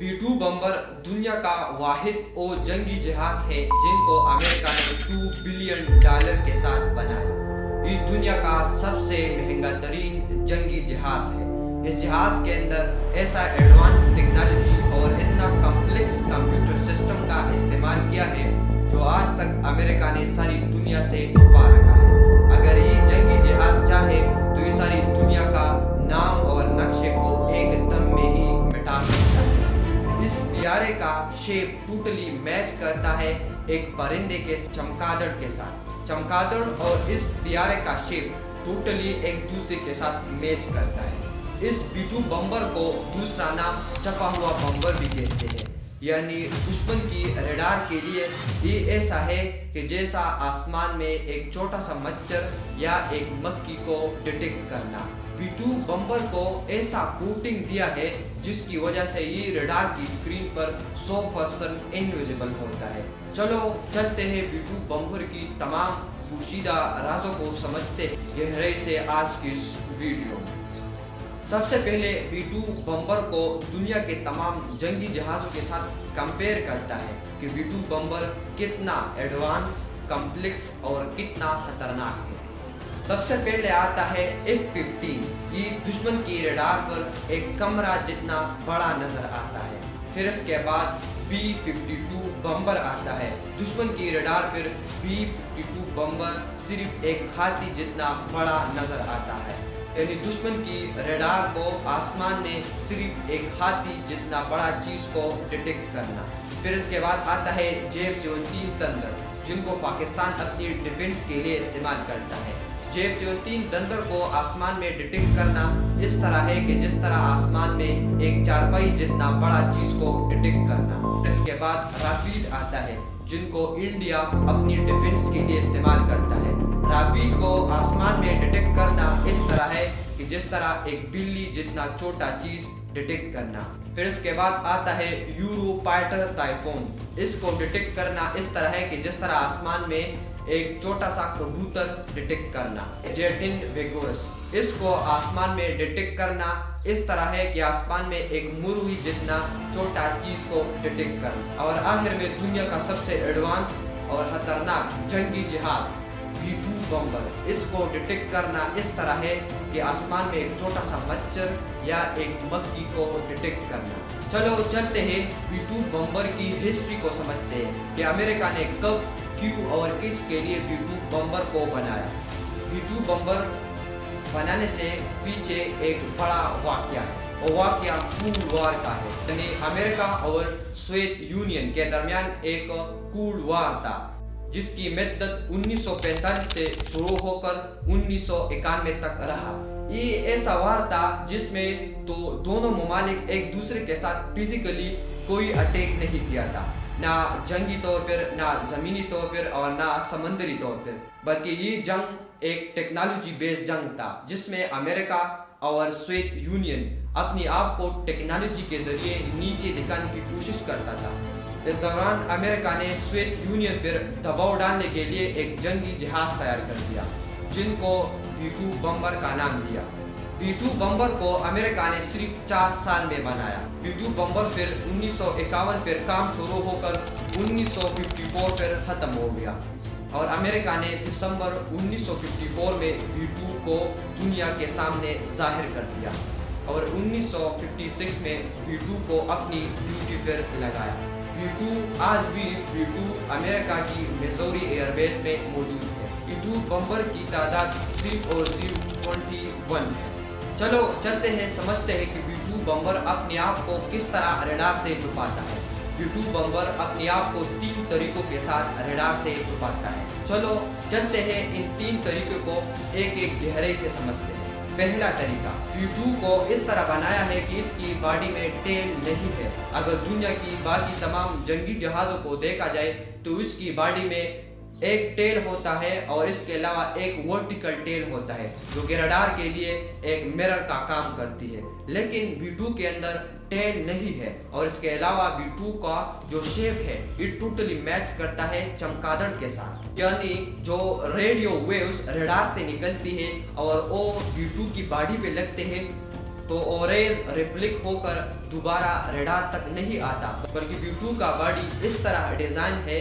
B-2 बम्बर दुनिया का वाहिद वो जंगी जहाज है जिनको अमेरिका ने $2 बिलियन के साथ बनाया। ये दुनिया का सबसे महंगा तरीन जंगी जहाज है। इस जहाज के अंदर ऐसा एडवांस टेक्नोलॉजी और इतना कॉम्प्लेक्स कंप्यूटर सिस्टम का इस्तेमाल किया है जो आज तक अमेरिका ने सारी दुनिया से छुपा रखा है। अगर ये जंगी जहाज चाहे तो ये सारी दुनिया का नाम और नक्शे को एक दम में ही मिटा सकता है। इस तियारे का शेप टोटली मैच करता है एक परिंदे के चमगादड़ के साथ। चमगादड़ और इस तियारे का शेप टोटली एक दूसरे के साथ मैच करता है। इस B-2 बम्बर को दूसरा नाम छपा हुआ बम्बर भी कहते हैं, यानी दुश्मन की रडार के लिए ये ऐसा है कि जैसा आसमान में एक छोटा सा मच्छर या एक मक्खी को डिटेक्ट करना। B-2 बम्बर को ऐसा कोटिंग दिया है जिसकी वजह से ये रडार की स्क्रीन पर 100% इनविजिबल होता है। चलो चलते हैं B-2 बम्बर की तमाम पोशीदा राजों को समझते गहराई से आज की इस वीडियो में। सबसे पहले B-2 बम्बर को दुनिया के तमाम जंगी जहाज़ों के साथ कंपेयर करता है कि B-2 बम्बर कितना एडवांस, कॉम्प्लेक्स और कितना खतरनाक है। सबसे पहले आता है F-15। ये दुश्मन की रडार पर एक कमरा जितना बड़ा नजर आता है। फिर इसके बाद B-52 बम्बर आता है। दुश्मन की रडार पर B-52 बम्बर सिर्फ एक हाथी जितना बड़ा नजर आता है, यानी दुश्मन की रडार को आसमान में सिर्फ एक हाथी जितना बड़ा चीज को डिटेक्ट करना। फिर इसके बाद आता है J-17 थंडर, जिनको पाकिस्तान अपनी डिफेंस के लिए इस्तेमाल करता है। J-17 थंडर को आसमान में डिटेक्ट करना इस तरह है कि जिस तरह आसमान में एक चारपाई जितना बड़ा चीज को डिटेक्ट करना। इसके बाद राफेल आता है, जिनको इंडिया अपनी डिफेंस के लिए इस्तेमाल करता है। राफेल को आसमान में डिटेक्ट करना इस तरह है कि जिस तरह एक बिल्ली जितना छोटा चीज डिटेक्ट करना। फिर इसके बाद आता है यूरोफाइटर टाइफून। इसको डिटेक्ट करना इस तरह है कि जिस तरह आसमान में एक छोटा सा कबूतर डिटेक्ट करना। जेटिन वेगोरस, इसको आसमान में डिटेक्ट करना इस तरह है कि आसमान में एक मुर्गी जितना छोटा चीज को डिटेक्ट करना। और आखिर में दुनिया का सबसे एडवांस और खतरनाक जंगी जहाज B-2 बम्बर, इसको डिटेक्ट करना इस तरह है कि आसमान में एक छोटा सा मच्छर या एक मक्खी को डिटेक्ट करना। चलो चलते हैं B-2 बम्बर की हिस्ट्री को समझते हैं कि अमेरिका ने कब, क्यों और किस के लिए B-2 बम्बर को बनाया। B-2 बम्बर बनाने से पीछे एक बड़ा वाकया है। वो वाकया कोल्ड वॉर का है, यानी अमेरिका और सोवियत यूनियन के दरमियान एक कोल्ड वॉर था जिसकी मुद्दत 1945 से शुरू होकर 1991 तक रहा। ये ऐसा वार था जिसमें तो दोनों ममालिक एक दूसरे के साथ फिजिकली कोई अटैक नहीं किया था, ना जंगी तौर पर, ना ज़मीनी तौर पर और ना समंदरी तौर पर, बल्कि ये जंग एक टेक्नोलॉजी बेस्ड जंग था जिसमें अमेरिका और सोवियत यूनियन अपनी आप को टेक्नोलॉजी के जरिए नीचे दिखाने की कोशिश करता था। इस दौरान अमेरिका ने सोवियत यूनियन पर दबाव डालने के लिए एक जंगी जहाज तैयार कर दिया जिनको B-2 बम्बर का नाम दिया। B-2 बम्बर को अमेरिका ने सिर्फ 4 साल में बनाया। B-2 बम्बर फिर 1951 पर काम शुरू होकर 1954 पर खत्म हो गया और अमेरिका ने दिसंबर 1954 में B-2 को दुनिया के सामने जाहिर कर दिया और 1956 में B-2 को अपनी ड्यूटी पर लगाया। B-2 आज भी B-2 अमेरिका की मिजोरी एयरबेस में मौजूद है। B-2 बम्बर की तादाद सिर्फ और सिर्फ 21 है। चलो चलते हैं, समझते हैं कि B-2 बम्बर अपने आप को किस तरह रडार से छुपाता है। B-2 बम्बर अपने आप को 3 तरीकों के साथ रडार से छुपाता है। चलो चलते हैं, इन 3 तरीकों को एक एक गहराई से समझते हैं। पहला तरीका, B-2 को इस तरह बनाया है कि इसकी बॉडी में टेल नहीं है। अगर दुनिया की बाकी तमाम जंगी जहाज़ों को देखा जाए तो इसकी बॉडी में एक टेल होता है और इसके अलावा एक वर्टिकल टेल होता है जो कि रडार के लिए एक मिरर का काम करती है। लेकिन B-2 के अंदर टेल नहीं है और इसके अलावा B-2 का जो शेप है ये टोटली मैच करता है चमगादड़ के साथ, यानी जो रेडियो वेव्स रडार से निकलती है और वो B-2 की बॉडी पे लगते हैं तो ओरेज रिफ्लेक्ट होकर दोबारा रडार तक नहीं आता, बल्कि B2 का बॉडी इस तरह डिजाइन है,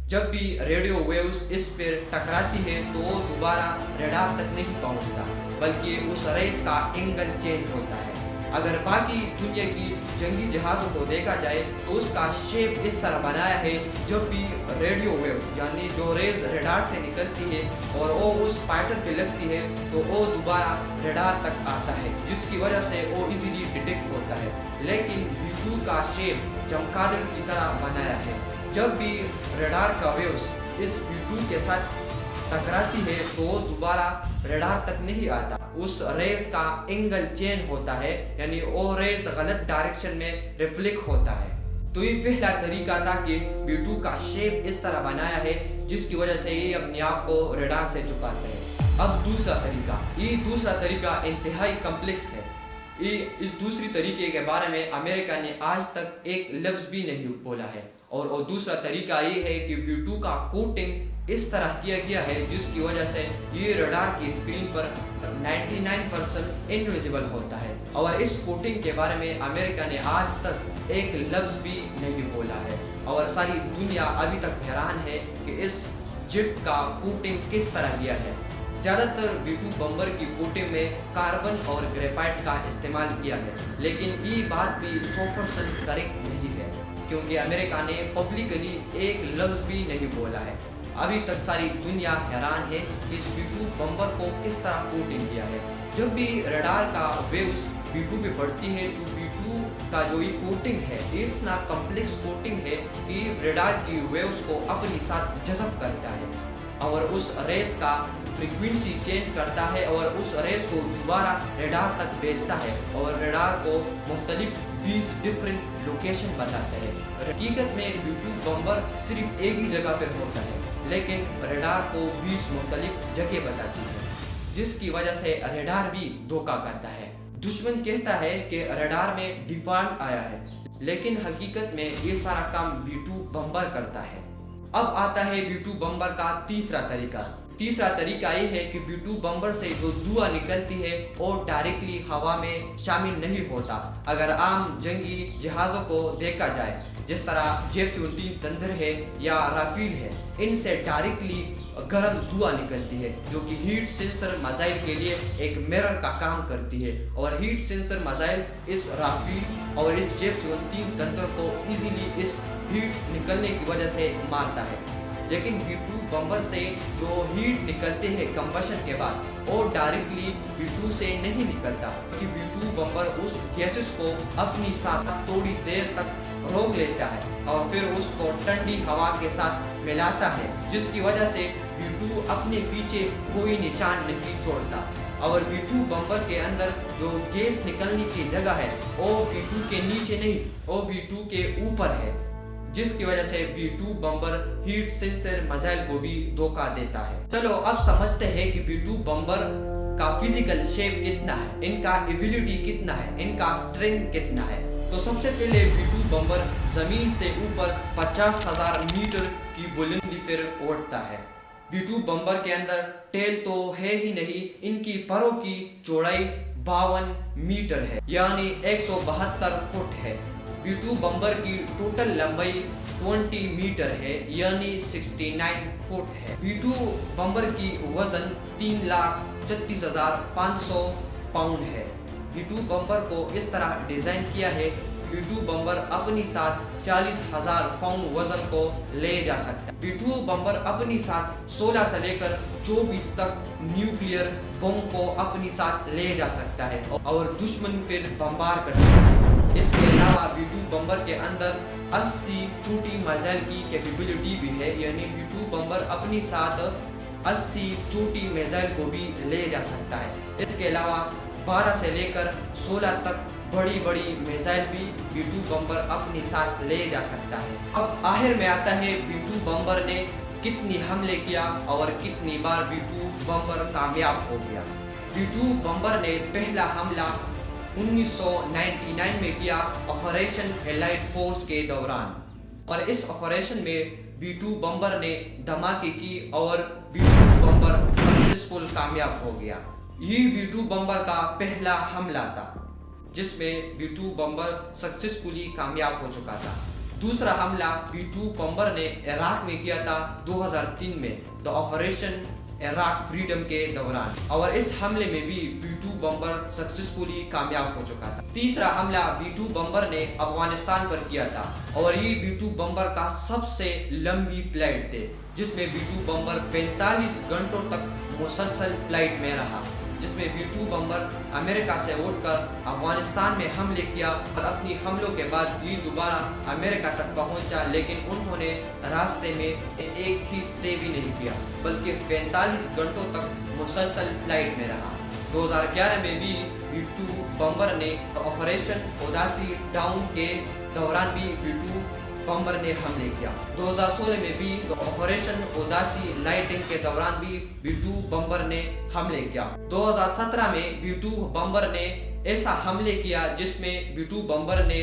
जब भी रेडियो वेव्स इस पर टकराती है तो वो दोबारा रडार तक नहीं पहुंचता, बल्कि उस रेस का एंगल चेंज होता है। अगर बाकी दुनिया की जंगी जहाज़ों को देखा जाए तो उसका शेप इस तरह बनाया है, जब भी रेडियो वेव यानी जो रेज रडार से निकलती है और वो उस फाइटर पे लगती है तो वो दोबारा रडार तक आता है, जिसकी वजह से वो इजीली डिटेक्ट होता है। लेकिन B2 का शेप चमगादड़ की तरह बनाया है, जब भी रडार का वेव्स इस B2 के साथ टकराती है तो वो दोबारा रडार तक नहीं आता, उस रेस का एंगल चेंज होता है, यानी वो रेस गलत डायरेक्शन में रिफ्लेक्ट होता है। तो ये पहला तरीका था कि B2 का शेप इस तरह बनाया है, जिसकी वजह से ये अपने आप को रडार से झुकाते हैं। अब दूसरा तरीका इंतहाई कॉम्प्लेक्स है। इस दूसरी तरीके के बारे में अमेरिका ने आज तक एक लफ्ज भी नहीं बोला है, और दूसरा तरीका ये है कि B2 का कोटिंग इस तरह किया गया है, जिसकी वजह से ये रडार की स्क्रीन पर 99% इनविजिबल होता है। और इस कोटिंग के बारे में अमेरिका ने आज तक एक लफ्ज भी नहीं बोला है, और सारी दुनिया अभी तक हैरान है कि इस जेट का कोटिंग किस तरह किया है। ज़्यादातर B2 बम्बर की कोटिंग में कार्बन और ग्रेफाइट का इस्तेमाल किया है, लेकिन ये बात भी 100% करेक्ट नहीं है, क्योंकि अमेरिका ने पब्लिकली एक लफ्ज भी नहीं बोला है। अभी तक सारी दुनिया हैरान है कि इस B2 बम्बर को किस तरह कोटिंग किया है। जब भी रडार का वेव्स B2 पे पड़ती है तो B2 का जो ये कोटिंग है ये इतना कॉम्प्लेक्स कोटिंग है कि रडार की वेव्स को अपने साथ जज़ब करता है और उस रेस का फ्रीक्वेंसी चेंज करता है और उस रेस को दोबारा रडार तक भेजता है, और रडार को मुख्तलिफ 20 डिफरेंट लोकेशन बताते हैं। हकीकत में B2 बम्बर सिर्फ एक ही जगह पर होता है, लेकिन रडार को 20 मुख्तलिफ जगह बताती है, जिसकी वजह से रडार भी धोखा करता है। दुश्मन कहता है कि रडार में डिफॉल्ट आया है, लेकिन हकीकत में ये सारा काम B2 बम्बर करता है। अब आता है B2 बम्बर का तीसरा तरीका ये है कि B2 बम्बर से जो धुआं निकलती है वो डायरेक्टली हवा में शामिल नहीं होता। अगर आम जंगी जहाज़ों को देखा जाए, जिस तरह F-17 थंडर है या राफेल है, इनसे डायरेक्टली गर्म धुआं निकलती है, जो कि हीट सेंसर मिसाइल के लिए एक मिरर का काम करती है, और हीट सेंसर मिसाइल इस राफेल और इस F-17 थंडर को इजीली इस हीट निकलने की वजह से मारता है। लेकिन B2 बम्बर से जो हीट निकलते हैं कंबशन के बाद, वो डायरेक्टली B2 से नहीं निकलता, क्योंकि B2 बम्बर उस गैसेस को अपनी साथ थोड़ी देर तक रोक लेता है और फिर उसको ठंडी हवा के साथ मिलाता है, जिसकी वजह से B2 अपने पीछे कोई निशान नहीं छोड़ता। और B2 बम्बर के अंदर जो गैस निकलने की जगह है वो B2 के नीचे नहीं, वो B2 के ऊपर है, जिसकी वजह से B2 बम्बर हीट सेंसर मिसाइल को भी धोखा देता है। चलो अब समझते हैं कि B2 बम्बर का फिजिकल शेप कितना है, इनका एबिलिटी कितना है, इनका स्ट्रेंथ कितना है। तो सबसे पहले B2 बम्बर जमीन से ऊपर 50,000 मीटर की बुलंदी पर उड़ता है। B2 बम्बर के अंदर टेल तो है ही नहीं, इनकी परों की चौड़ाई 52 मीटर है, यानी 172 फुट है। B2 बम्बर की टोटल लंबाई 20 मीटर है, यानी 69 फुट है। B2 बम्बर की वजन 3,36,500 पाउंड है। B2 बम्बर को इस तरह डिजाइन किया है, B2 बम्बर अपनी साथ 40,000 पाउंड वजन को ले जा सकता है। B2 बम्बर अपनी साथ 16 से लेकर 24 तक न्यूक्लियर बम को अपनी साथ ले जा सकता है और दुश्मन पर बमबार कर सकता है। इसके अलावा B2 बम्बर के अंदर 80 छोटी मिसाइल की कैपेबिलिटी भी है, यानी B2 बम्बर अपनी साथ 80 छोटी मिसाइल को भी ले जा सकता है। इसके अलावा 12 से लेकर 16 तक बड़ी बड़ी मिसाइल भी B2 बम्बर अपने साथ ले जा सकता है। अब आखिर में आता है B2 बम्बर ने कितनी हमले किया और कितनी बार B2 बम्बर कामयाब हो गया। B2 बम्बर ने पहला हमला 1999 में किया ऑपरेशन एलाइड फोर्स के दौरान, और इस ऑपरेशन में B2 बम्बर ने धमाके की और B2 बम्बर सक्सेसफुल कामयाब हो गया। ये B2 बम्बर का पहला हमला था। جس میں B-2 بمبر سکسیسفلی کامیاب ہو چکا تھا۔ دوسرا حملہ B-2 بمبر نے عراق میں کیا تھا 2003 میں آپریشن عراق فریڈم کے دوران، اور اس حملے میں بھی B-2 بمبر سکسیسفلی کامیاب ہو چکا تھا۔ تیسرا حملہ B-2 بمبر نے افغانستان پر کیا تھا، اور یہ B-2 بمبر کا سب سے لمبی فلائٹ تھے، جس میں B-2 بمبر 45 گھنٹوں تک مسلسل فلائٹ میں رہا، جس میں B-2 بمبر امریکہ سے اٹھ کر افغانستان میں حملے کیا، اور اپنی حملوں کے بعد یہ دوبارہ امریکہ تک پہنچا، لیکن انہوں نے راستے میں ایک ہی سٹے بھی نہیں کیا، بلکہ 45 گھنٹوں تک مسلسل فلائٹ میں رہا۔ 2011 میں بھی B-2 بمبر نے آپریشن اوداسی ڈاؤن کے دوران بھی B-2 بمبر نے حملے کیا۔ 2016 میں بھی آپریشن اوداسی لائٹنگ کے دوران بھی B-2 بمبر نے حملے کیا۔ 2017 میں B-2 بمبر نے ایسا حملے کیا جس میں B-2 بمبر نے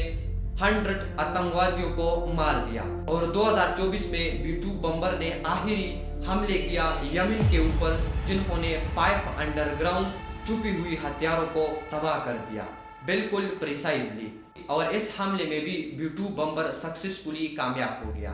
100 آتنکوادیوں کو مار دیا، اور 2024 میں B-2 بمبر نے آخری حملے کیا یمن کے اوپر، جنہوں نے 5 انڈر گراؤنڈ چھپی ہوئی ہتھیاروں کو تباہ کر دیا، بالکل پریسائزلی، اور اس حملے میں بھی B-2 بمبر سکسیسفلی کامیاب ہو گیا۔